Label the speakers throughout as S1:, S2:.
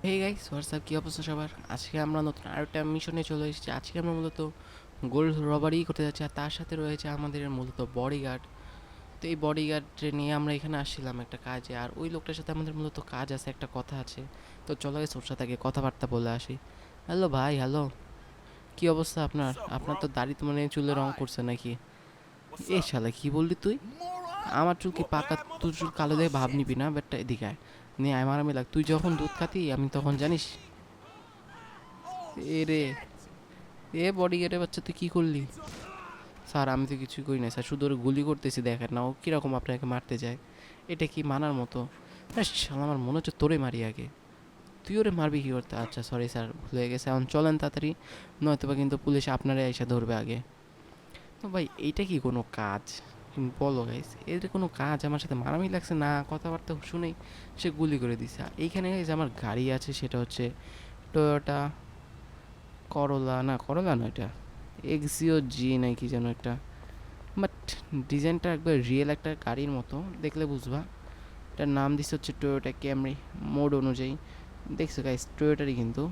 S1: Hey guys WhatsApp, কী অবস্থা সবার? আজকে আমরা নতুন আরেকটা মিশনে চলে এসেছি। আজকে আমরা মূলত গোল্ড রবারি করতে যাচ্ছি, আর তার সাথে রয়েছে আমাদের মূলত বডিগার্ড। তো এই বডিগার্ড নিয়ে আমরা এখানে আসছিলাম একটা কাজে, আর ওই লোকটার সাথে আমাদের মূলত কাজ আছে, একটা কথা আছে। তো চলো গাইস ওর সাথে আগে কথাবার্তা বলে আসি। হ্যালো ভাই, হ্যালো। কী অবস্থা আপনার?
S2: What's up,
S1: আপনার
S2: bro?
S1: তো দাড়ি তো মানে চুলে রং
S2: Hi.
S1: করছে নাকি?
S2: What's
S1: এ
S2: up?
S1: শালা কি বললি তুই?
S2: Moron!
S1: আমার চুল
S2: You
S1: কি
S2: a
S1: পাকা?
S2: bad
S1: তোর চুল
S2: motherfucker?
S1: কালো
S2: Oh,
S1: দেখে ভাব
S2: shit.
S1: নিবি না বেটটা, এদিকে আয়। নিয়ে আয় মারামি লাগ। তুই যখন দুধ খাতি আমি তখন জানিস।
S2: Oh,
S1: এ রে,
S2: shit!
S1: এ বডিগার্ডের বাচ্চা তুই কী করলি?
S2: Pizza guy!
S1: স্যার আমি তো কিছুই করি না স্যার, শুধু ওর গুলি করতেছি, দেখেন না ও কীরকম আপনাকে মারতে যায়। এটা কি মানার মতো? হ্যাঁ শালা, আমার মনে হচ্ছে তোরে মারি আগে। তুই ওরে মারবি কী করতে? আচ্ছা সরি স্যার, ভুলে গেছে। এখন চলেন তাড়াতাড়ি, নয়তো বা কিন্তু পুলিশ আপনারে এসে ধরবে আগে। তো ভাই এইটা কি কোনো কাজ? তুমি বলো গাইস, এর কোনো কাজ? আমার সাথে মারামি লাগছে না, কথাবার্তা শুনেই সে গুলি করে দিছে। আর এইখানে গাইস আমার গাড়ি আছে, সেটা হচ্ছে টয়োটা করলা, না করলা না, এটা এক্সিও জি নাকি যেন একটা। বাট ডিজাইনটা একবার রিয়েল একটা গাড়ির মতো, দেখলে বুঝবা। এটার নাম দিচ্ছে হচ্ছে টয়োটা ক্যামরি, মোড অনুযায়ী। দেখছো গাইস, টয়োটারই কিন্তু।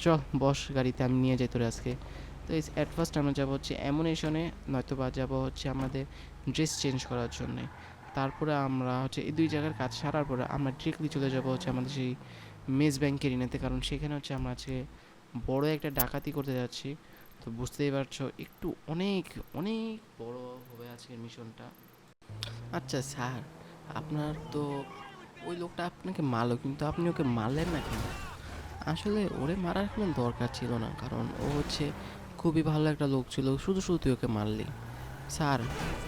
S1: চল বস গাড়িতে, আমি নিয়ে যাই তোরে আজকে। তো এই অ্যাট ফার্স্ট আমরা যাবো হচ্ছে অ্যামুনেশনে, নয়তো বা যাবো হচ্ছে আমাদের ড্রেস চেঞ্জ করার জন্যে। তারপরে আমরা হচ্ছে এই দুই জায়গার কাজ সারার পরে আমরা ডিরেক্টলি চলে যাবো হচ্ছে আমাদের সেই মেস ব্যাংকের ইনেতে, কারণ সেখানে হচ্ছে আমরা আজকে বড় একটা ডাকাতি করতে যাচ্ছি। তো বুঝতেই পারছো একটু অনেক অনেক বড় হবে আজকের মিশনটা। আচ্ছা স্যার, আপনার তো ওই লোকটা আপনাকে মারলো, কিন্তু আপনি ওকে মারলেন না কেন? আসলে ওরে মারার কোনো দরকার ছিল না, কারণ ও হচ্ছে খুবই ভালো একটা লোক ছিল, শুধু শুধু তুই ওকে মারলি। স্যার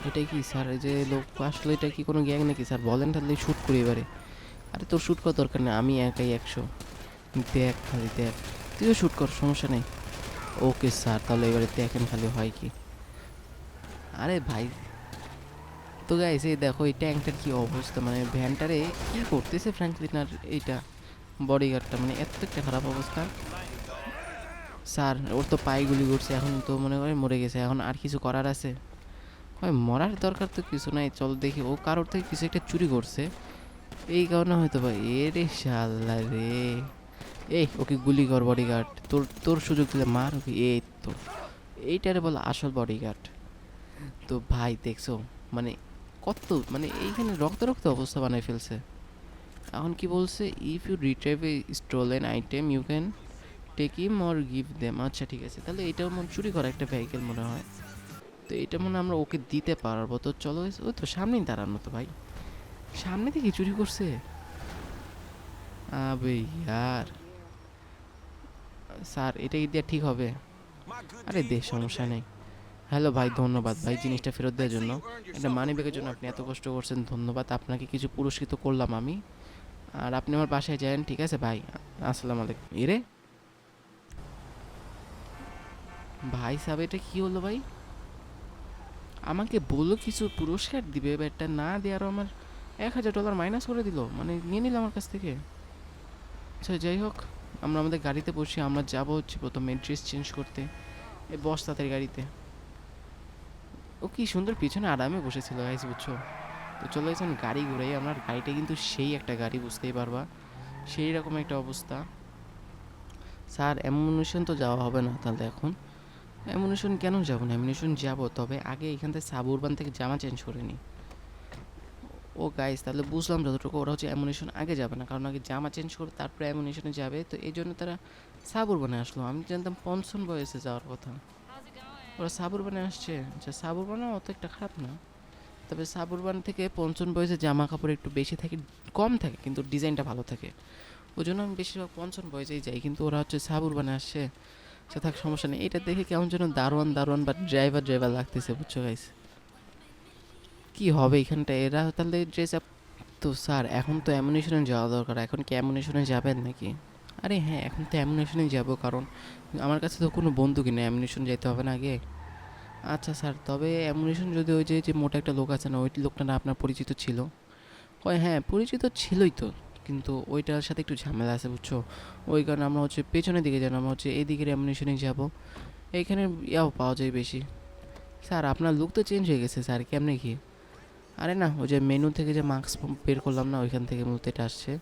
S1: এটাই কি স্যার, এই যে লোক আসলে এটা কি কোনো গ্যাং নাকি স্যার? বলেন তাহলে শ্যুট করি এবারে। আরে তোর শ্যুট করার দরকার নেই, আমি একাই 100। দেখ খালি দেখ, তুইও শ্যুট কর, সমস্যা নেই। ওকে স্যার, তাহলে এবারে দেখেন খালি হয় কি। আরে ভাই, তো গাইস এই দেখো এই ট্যাঙ্কটার কি অবস্থা, মানে ভ্যানটারে কি করতেছে ফ্র্যাঙ্কলিন আর এইটা বডিগার্ডটা, মানে এত একটা খারাপ অবস্থা। স্যার ওর তো পায়ে গুলি করছে, এখন তো মনে হয় মরে গেছে, এখন আর কিছু করার আছে? হয় মরার দরকার তো কিছু নাই, চল দেখি ও কারোর থেকে কিছু একটা চুরি করছে, এই কারণে হয়তো বা। এ রে শাল্লা রে, এই ওকে গুলি কর বডিগার্ড, তোর তোর সুযোগ দিলে মার ওকে। এই তো এইটারে বল আসল বডিগার্ড। তো ভাই দেখছো, মানে কত, মানে এইখানে রক্ত রক্ত অবস্থা বানায় ফেলছে। এখন কি বলছে, if you retrieve a stolen item you can take them or give them. আচ্ছা ঠিক আছে, তাহলে এটাও মনে চুরি করা একটা ভেহিকেল মনে হয়। তো এটা মনে হয় আমরা ওকে দিতে পারবো। তো চলো ওই তো সামনেই দাঁড়ানো, তো ভাই সামনে থেকে চুরি করছে। আবে ইয়ার, স্যার এটা কি দেওয়া ঠিক হবে?
S2: My good
S1: আরে দে,
S2: deed won the
S1: সমস্যা
S2: day.
S1: নেই। হ্যালো ভাই,
S2: Wow,
S1: ধন্যবাদ ভাই জিনিসটা
S2: insane.
S1: ফেরত
S2: Make
S1: দেওয়ার
S2: sure
S1: জন্য।
S2: you earned
S1: একটা
S2: yourself a
S1: মানি ব্যাগের জন্য
S2: reward,
S1: আপনি এত
S2: bro.
S1: কষ্ট করছেন, ধন্যবাদ আপনাকে, কিছু পুরস্কৃত করলাম আমি। আর আপনি আমার বাসায় যান, ঠিক আছে ভাই? আসসালামু আলাইকুম। এরে ভাই সাহেব, এটা কি হলো ভাই? আমাকে বললো কিছু পুরস্কার দিবে, ব্যাটটা না দেওয়ারও আমার $1000 মাইনাস করে দিল, মানে নিয়ে নিল আমার কাছ থেকে। আচ্ছা যাই হোক, আমরা আমাদের গাড়িতে বসি, আমরা যাবো হচ্ছে প্রথমে ড্রেস চেঞ্জ করতে। এই বস তাড়াতাড়ি গাড়িতে। ও কি সুন্দর পিছনে আরামে বসেছিল গাইস, বুঝছো? তো চলো এখন গাড়ি ঘুরাই, আমার গাড়িটা কিন্তু সেই একটা গাড়ি, বুঝতেই পারবা সেই রকম একটা অবস্থা। স্যার অ্যামুনিশন তো যাওয়া হবে না তাহলে এখন? অ্যামুনিশন কেন যাবো না? অ্যামুনিশন যাবো, তবে আগে এখান থেকে সাবউরবান থেকে জামা চেঞ্জ করে নিই। ও গাইস, তাহলে বুঝলাম যতটুকু, ওরা হচ্ছে অ্যামুনিশন আগে যাবে না, কারণ আগে জামা চেঞ্জ করে তারপরে অ্যামুনিশনে যাবে, তো এই জন্য তারা সাবউরবানে আসলো। আমি জানতাম পনসন বয়েসে যাওয়ার কথা, ওরা সাবউরবানে আসছে। আচ্ছা সাবউরবানও অত একটা খারাপ না, তবে সাবউরবান থেকে পঞ্চন বয়েসে জামা কাপড় একটু বেশি থাকে, কম থাকে কিন্তু ডিজাইনটা ভালো থাকে। ওই জন্য আমি বেশিরভাগ পঞ্চন বয়েসেই যাই, কিন্তু ওরা হচ্ছে সাবউরবানে আসছে। সে থাক, সমস্যা নেই। এটা দেখে কেমন যেন দারোয়ান দারোয়ান বা ড্রাইভার ড্রাইভার লাগতেছে, বুঝছো গাইস? কি হবে এখানটা, এরা তাহলে ড্রেস আপ। তো স্যার এখন তো অ্যামুনিশনে যাওয়া দরকার, এখন কি অ্যামুনিশনে যাবেন নাকি? আরে হ্যাঁ, এখন তো অ্যামুনিশনেই যাবো, কারণ আমার কাছে তো কোনো বন্দুকই নেই, অ্যামুনিশন যেতে হবে না আগে? আচ্ছা স্যার, তবে অ্যামুনিশন যদি ওই যে যে মোটা একটা লোক আছে না, ওই লোকটা না আপনার পরিচিত ছিল? কয় হ্যাঁ পরিচিত ছিলই তো, কিন্তু ওইটার সাথে একটু ঝামেলা আছে, বুঝছো? ওই কারণে আমরা হচ্ছে পেছনের দিকে যাই না, আমরা হচ্ছে এই দিকের অ্যামুনিশনেই যাবো। এইখানে ইয়াও পাওয়া যায় বেশি। স্যার আপনার লুক তো চেঞ্জ হয়ে গেছে স্যার, কেমনে কি? আরে না, ওই যে মেনু থেকে যে মাস্ক বের করলাম না, ওইখান থেকে মূলত এটা আসছে।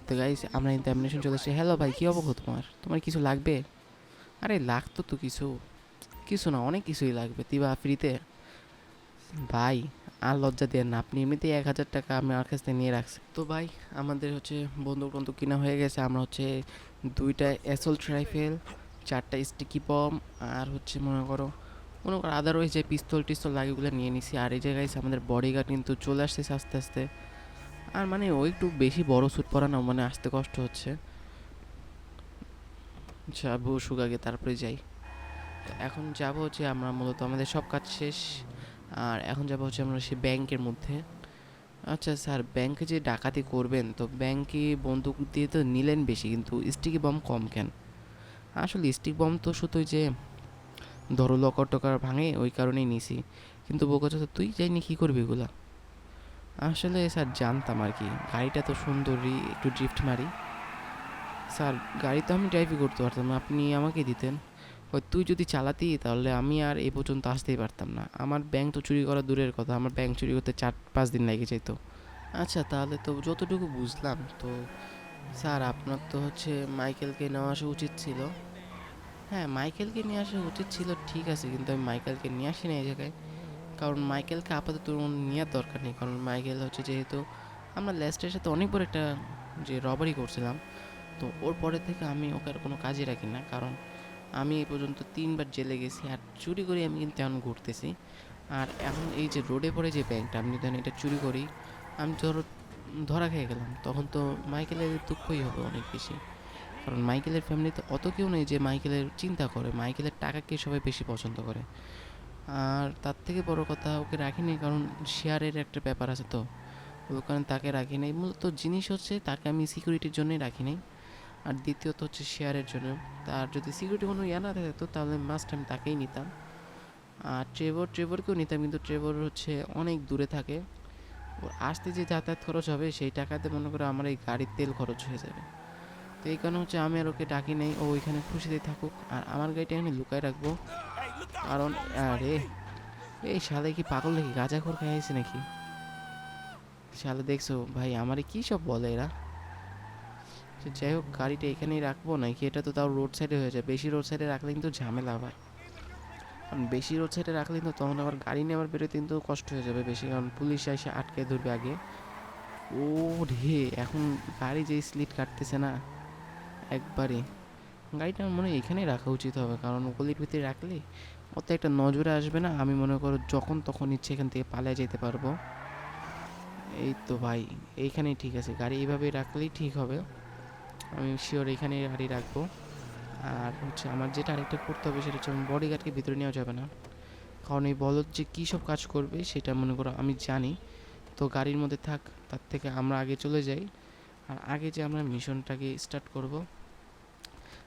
S1: তো গাইস আমরা কিন্তু অ্যামিনেশন চলে এসেছি। হ্যালো ভাই, কী অবস্থা তোমার? তোমার কিছু লাগবে? আরে লাগতো তো কিছু, কিছু না অনেক কিছুই লাগবে। দিবা ফ্রিতে? ভাই আর লজ্জা দেন না, আপনি এমনিতেই 1,000 টাকা আমার কাছ থেকে নিয়ে রাখছেন। তো ভাই আমাদের হচ্ছে বন্দুক টন্দুক কিনা হয়ে গেছে। আমরা হচ্ছে 2টা অ্যাসল্ট রাইফেল, 4টা স্টিকি বম, আর হচ্ছে মনে করো আদারওয়াইজ যে পিস্তল টিস্তল লাগে ওগুলো নিয়ে নিছি। আর এই জায়গায় আমাদের বডিগার্ড কিন্তু চলে আসতেছে আস্তে আস্তে। আর মানে ও একটু বেশি বড় স্যুট পরা না, মানে আসতে কষ্ট হচ্ছে। যাবো সুগাগে তারপরে যাই। তো এখন যাব হচ্ছে আমরা মূলত আমাদের সব কাজ শেষ। আর এখন যাব হচ্ছে আমরা সেই ব্যাংকের মধ্যে। আচ্ছা স্যার, ব্যাংকে যে ডাকাতি করবেন তো ব্যাংকে বন্দুক দিয়ে তো নিলেন বেশি, কিন্তু স্টিকি বম কম কেন? আসলে স্টিক বম তো শুধু ওই যে ধরো লকার টকার ভাঙে ওই কারণেই নিছি, কিন্তু বোকাচোদা তো তুই যাইনি কী করবি এগুলা? আসলে স্যার জানতাম আর কি, গাড়িটা তো সুন্দরই, একটু ড্রিফট মারি। স্যার গাড়ি তো আমি ড্রাইভই করতে পারতাম না, আপনি আমাকে দিতেন। ওই তুই যদি চালাতি তাহলে আমি আর এ পর্যন্ত আসতেই পারতাম না। আমার ব্যাংক তো চুরি করা দূরের কথা, আমার ব্যাংক চুরি করতে 4-5 দিন লেগে যেত। আচ্ছা তাহলে তো যতটুকু বুঝলাম তো স্যার আপনার তো হচ্ছে মাইকেলকে নেওয়া আসা উচিত ছিল। হ্যাঁ মাইকেলকে নিয়ে আসা উচিত ছিল ঠিক আছে, কিন্তু আমি মাইকেলকে নিয়ে আসি না এই জায়গায়। কারণ মাইকেলকে আপাতত নেওয়ার দরকার নেই, কারণ মাইকেল হচ্ছে যেহেতু আমরা লেস্টের সাথে অনেক বড় একটা যে রবারি করছিলাম, তো ওর পরে থেকে আমি ওকে আর কোনো কাজে রাখি না। কারণ আমি এই পর্যন্ত 3বার জেলে গেছি, আর চুরি করে আমি কিন্তু এখন ঘুরতেছি। আর এখন এই যে রোডে পড়ে যে ব্যাংকটা, আমি যদি এটা চুরি করি, আমি ধরো ধরা খেয়ে গেলাম, তখন তো মাইকেলের দুঃখই হবে অনেক বেশি। কারণ মাইকেলের ফ্যামিলিতে অত কেউ নেই যে মাইকেলের চিন্তা করে, মাইকেলের টাকাকে সবাই বেশি পছন্দ করে। আর তার থেকে বড় কথা ওকে রাখিনি কারণ শেয়ারের একটা ব্যাপার আছে, তো ওই কারণে তাকে রাখি নাই। মূলত জিনিস হচ্ছে তাকে আমি সিকিউরিটির জন্যই রাখি নাই। আর দ্বিতীয়ত হচ্ছে শেয়ারের জন্য। তার যদি সিকিউরিটি কোনো ইয়া না থাকতো তাহলে মাস্ট আমি তাকেই নিতাম। আর ট্রেভরকেও নিতাম, কিন্তু ট্রেভর হচ্ছে অনেক দূরে থাকে, ওর আসতে যে যাতায়াত খরচ হবে সেই টাকাতে মনে করো আমার এই গাড়ির তেল খরচ হয়ে যাবে। তো এই কারণে হচ্ছে আমি আর ওকে ডাকি নেই, ও ওইখানে খুশিতে থাকুক আর আমার গাড়িটা এখানে লুকায় রাখবো। কারণ আরে এই শালে কি পাগল নাকি, গাঁজাখোর খাইয়েছে নাকি? শালে দেখছো ভাই আমারে কি সব বলে এরা। তো যাই হোক গাড়িটা এখানেই রাখবো নাকি, এটা তো তাও রোড সাইডে হয়ে যায়, বেশি রোড সাইডে রাখলে কিন্তু ঝামেলা হয়। কারণ বেশি রোড সাইডে রাখলে কিন্তু তখন আবার গাড়ি নিয়ে আবার বেরোতে কিন্তু কষ্ট হয়ে যাবে বেশি, কারণ পুলিশ এসে আটকে ধরবে আগে। ও রে, এখন গাড়ি যে স্লিট কাটতেছে না একবারে। গাড়িটা আমার মনে হয় এখানেই রাখা উচিত হবে, কারণ গলির ভিতরে রাখলে অত একটা নজরে আসবে না, আমি মনে করো যখন তখন ইচ্ছে এখান থেকে পালিয়ে যেতে পারবো। এই তো ভাই এইখানেই ঠিক আছে, গাড়ি এইভাবেই রাখলেই ঠিক হবে। আমি শিওর এখানেই গাড়ি রাখবো। আর হচ্ছে আমার যেটা আরেকটা করতে হবে সেটা হচ্ছে আমার বডিগার্ডকে ভিতরে নেওয়া যাবে না, কারণ এই বলদ যে কী সব কাজ করবে সেটা মনে করো আমি জানি। তো গাড়ির মধ্যে থাক, তার থেকে আমরা আগে চলে যাই। আর আগে যে আমরা মিশনটাকে স্টার্ট করব।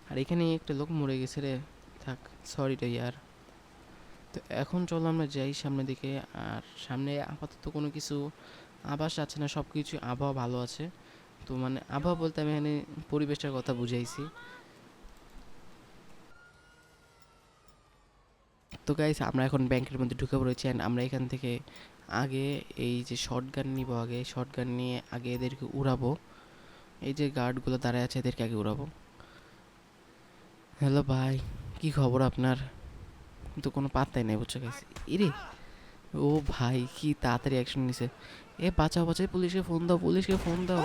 S1: আর এখানে একটা লোক মরে গেছে রে, থাক সরি রে ইয়ার। তো এখন চলো আমরা যাই সামনের দিকে। আর সামনে আপাতত কোনো কিছু আভাস আছে না, সব কিছু আবহাওয়া ভালো আছে। তো মানে আবহাওয়া বলতে আমি এখানে পরিবেশটার কথা বুঝাইছি। তো গাইস আমরা এখন ব্যাংকের মধ্যে ঢুকে পড়েছি, অ্যান্ড আমরা এখান থেকে আগে এই যে শটগান নিব, আগে শটগান নিয়ে আগে এদেরকে উড়াবো। এই যে গার্ডগুলো দাঁড়ায় আছে এদেরকে আগে উড়াবো। হ্যালো ভাই, কি খবর আপনার? কিন্তু কোনো পাত্তাই নেই বুঝছো গাইস। ইরে ও ভাই কি তাড়াতাড়ি অ্যাকশন নিছে। এ বাঁচাও বাঁচাও, পুলিশকে ফোন দাও, পুলিশকে ফোন দাও।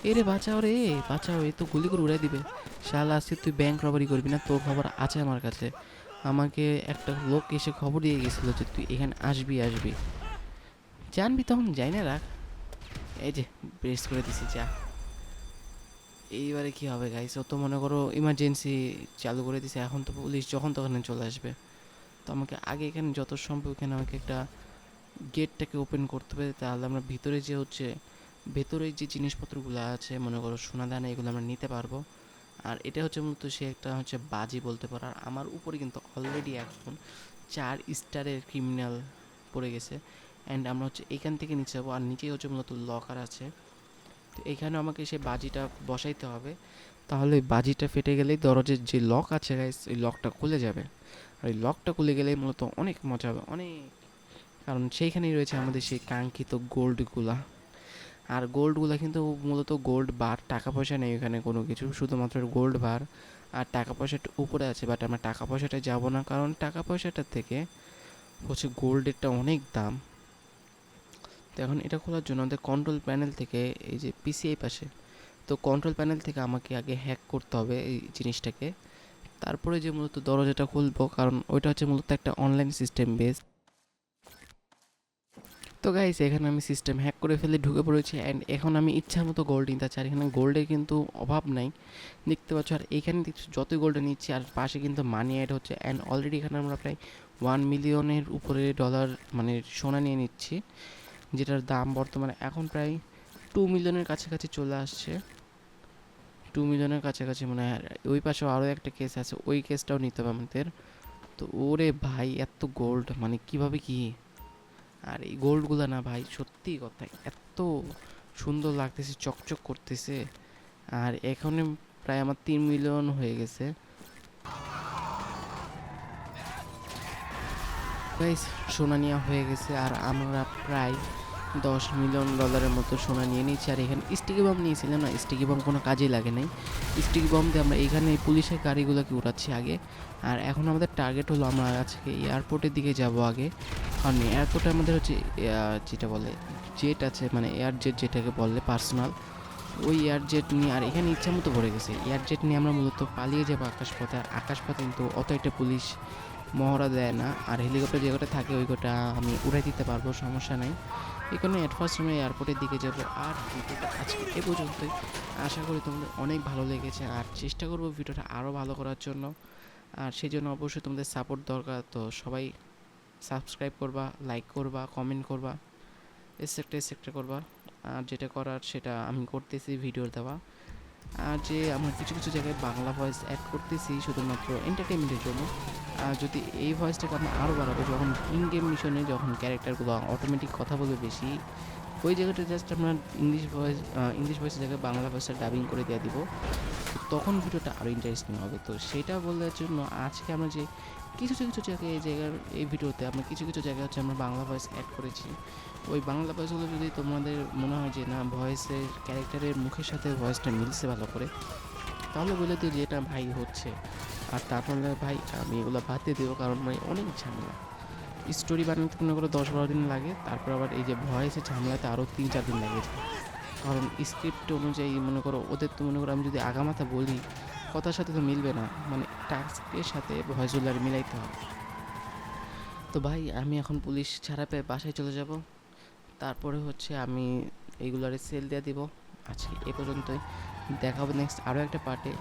S1: এ রে বাঁচাও রে, বাঁচাও, এ তো গুলি করে উড়াই দিবে। শালা আজকে তুই ব্যাংক রবারি করবি না, তোর খবর আছে আমার কাছে। আমাকে একটা লোক এসে খবর দিয়ে গেছিলো যে তুই এখানে আসবি আসবি। জানবি তখন যাই না, রাখ। এই যে প্রেস করে দিছি, যা। এইবারে কি হবে গাইস, ও তো মনে করো ইমার্জেন্সি চালু করে দিছে, এখন তো পুলিশ যখন তখন চলে আসবে। তো আমাকে আগে এখানে যত সম্ভব এখানে আমাকে একটা গেটটাকে ওপেন করতে হবে, তাহলে আমরা ভিতরে যে হচ্ছে ভেতরে যে জিনিসপত্রগুলো আছে মনে করো সোনা দানা এগুলো আমরা নিতে পারবো। আর এটা হচ্ছে মূলত সে একটা হচ্ছে বাজি বলতে পারো। আর আমার উপরে কিন্তু অলরেডি এখন 4 স্টারের ক্রিমিনাল পড়ে গেছে। অ্যান্ড আমরা হচ্ছে এখান থেকে নিচে যাবো, আর নিচেই হচ্ছে মূলত লকার আছে। তো এখানে আমাকে সেই বাজিটা বসাইতে হবে, তাহলে ওই বাজিটা ফেটে গেলেই দরজার যে লক আছে গাইস ওই লকটা খুলে যাবে। আর ওই লকটা খুলে গেলেই মূলত অনেক মজা হবে অনেক, কারণ সেইখানেই রয়েছে আমাদের সেই কাঙ্ক্ষিত গোল্ডগুলা। আর গোল্ডগুলো কিন্তু মূলত গোল্ড বার, টাকা পয়সা নেই এখানে কোনো কিছু, শুধুমাত্র গোল্ড বার। আর টাকা পয়সাটা উপরে আছে, বাট আমরা টাকা পয়সাটা যাব না, কারণ টাকা পয়সাটার থেকে হচ্ছে গোল্ডেরটা অনেক দাম। তো এখন এটা খোলার জন্য আমাদের কন্ট্রোল প্যানেল থেকে, এই যে পিসিআই পাশে, তো কন্ট্রোল প্যানেল থেকে আমাকে আগে হ্যাক করতে হবে এই জিনিসটাকে, তারপরে যে মূলত দরজাটা খুলবো, কারণ ওইটা হচ্ছে মূলত একটা অনলাইন সিস্টেম বেস। তো গাইস এখানে আমি সিস্টেম হ্যাক করে ফেলে ঢুকে পড়েছি, অ্যান্ড এখন আমি ইচ্ছা মতো গোল্ড নিতে চাই। আর এখানে গোল্ডের কিন্তু অভাব নাই, দেখতে পাচ্ছ। আর এখানে যতই গোল্ড নিচ্ছি আর পাশে কিন্তু মানি অ্যাড হচ্ছে, অ্যান্ড অলরেডি এখানে আমরা প্রায় 1 মিলিয়নের উপরে ডলার মানে সোনা নিয়ে নিচ্ছি, যেটার দাম বর্তমানে এখন প্রায় 2 মিলিয়নের কাছাকাছি চলে আসছে। 2 মিলিয়নের কাছাকাছি মনে হয়। আর ওই পাশেও আরও একটা কেস আছে, ওই কেসটাও নিতে হবে আমাদের। তো ওরে ভাই এত গোল্ড মানে কিভাবে কি! আর এই গোল্ডগুলো না ভাই, সত্যি কথা এত সুন্দর লাগতেছে, চকচক করতেছে। আর এখানে প্রায় আমার 3 মিলিয়ন হয়ে গেছে গাইস, সোনা নেওয়া হয়ে গেছে। আর আমরা প্রায় 10 মিলিয়ন ডলারের মতো সোনা নিয়ে নিয়েছি। আর এখানে স্টিকি বম নিয়েছিলাম না, স্টিকি বম কোনো কাজেই লাগে নাই। স্টিকি বম দিয়ে আমরা এখানে পুলিশের গাড়িগুলোকে উড়াচ্ছি আগে। আর এখন আমাদের টার্গেট হলো আমরা আজকে এয়ারপোর্টের দিকে যাব আগে, কারণ এয়ারপোর্টে আমাদের হচ্ছে যেটা বলে জেট আছে, মানে এয়ার জেট যেটাকে বলে পার্সোনাল, ওই এয়ার জেট নিয়ে। আর এখানে ইচ্ছা মতো ভরে গেছে এয়ার জেট নিয়ে, আমরা মূলত পালিয়ে যাবো আকাশপথে। আর আকাশপথে কিন্তু অত একটা পুলিশ মহড়া দেয় না। আর হেলিকপ্টার যে কটা থাকে ওই কটা আমি উড়াই দিতে পারবো, সমস্যা নাই। এই কারণে অ্যাট ফার্স্ট আমরা এয়ারপোর্টের দিকে যাবো। আর ভিডিওটা আজকে এ পর্যন্তই, আশা করি তোমাদের অনেক ভালো লেগেছে, আর চেষ্টা করবো ভিডিওটা আরও ভালো করার জন্য। আর সেই জন্য অবশ্যই তোমাদের সাপোর্ট দরকার, তো সবাই সাবস্ক্রাইব করবা, লাইক করবা, কমেন্ট করবা, এসেক্টে করবা। আর যেটা করার সেটা আমি করতেছি, ভিডিও দেওয়া। আর যে আমরা কিছু কিছু জায়গায় বাংলা ভয়েস অ্যাড করতেছি শুধুমাত্র এন্টারটেনমেন্টের জন্য। আর যদি এই ভয়েসটাকে আমরা আরও বাড়াবো, যখন ইন গেম মিশনে যখন ক্যারেক্টারগুলো অটোমেটিক কথা বলবে বেশি, ওই জায়গাটা জাস্ট আমরা ইংলিশ ভয়েসের জায়গায় বাংলা ভয়েসটা ডাবিং করে দিয়ে দিব, তো তখন ভিডিওটা আরও ইন্টারেস্টিং হবে। তো সেটা বলার জন্য আজকে আমরা যে কিছু কিছু জায়গায় এই জায়গার এই ভিডিওতে আমরা কিছু কিছু জায়গায় হচ্ছে আমরা বাংলা ভয়েস অ্যাড করেছি। ওই বাংলা ভয়েসগুলো যদি তোমাদের মনে হয় যে না ভয়েসের ক্যারেক্টারের মুখের সাথে ভয়েসটা মিলছে ভালো করে, তাহলে বলে দিও যে এটা ভাই হচ্ছে। আর তারপরে ভাই আমি এগুলো বাদ দিয়ে দেবো, কারণ ভাই অনেক ঝামেলা। স্টোরি বানাতে মনে করো 10-12 দিন লাগে, তারপর আবার এই যে ভয়েসের ঝামেলাতে আরও 3-4 দিন লাগে যায়। কারণ স্ক্রিপ্ট অনুযায়ী মনে করো ওদের, তো মনে করো আমি যদি আগামাথা বলি কথার সাথে তো মিলবে না, মানে টাস্কের সাথে ভয়েসগুলো আর মিলাইতে হবে। তো ভাই আমি এখন পুলিশ ছাড়া পেয়ে বাসায় চলে যাব, তারপরে হচ্ছে আমি এইগুলারে সেল দিয়ে দিব। আজকে এ পর্যন্তই, দেখা হবে নেক্সট আরও একটা পার্টে।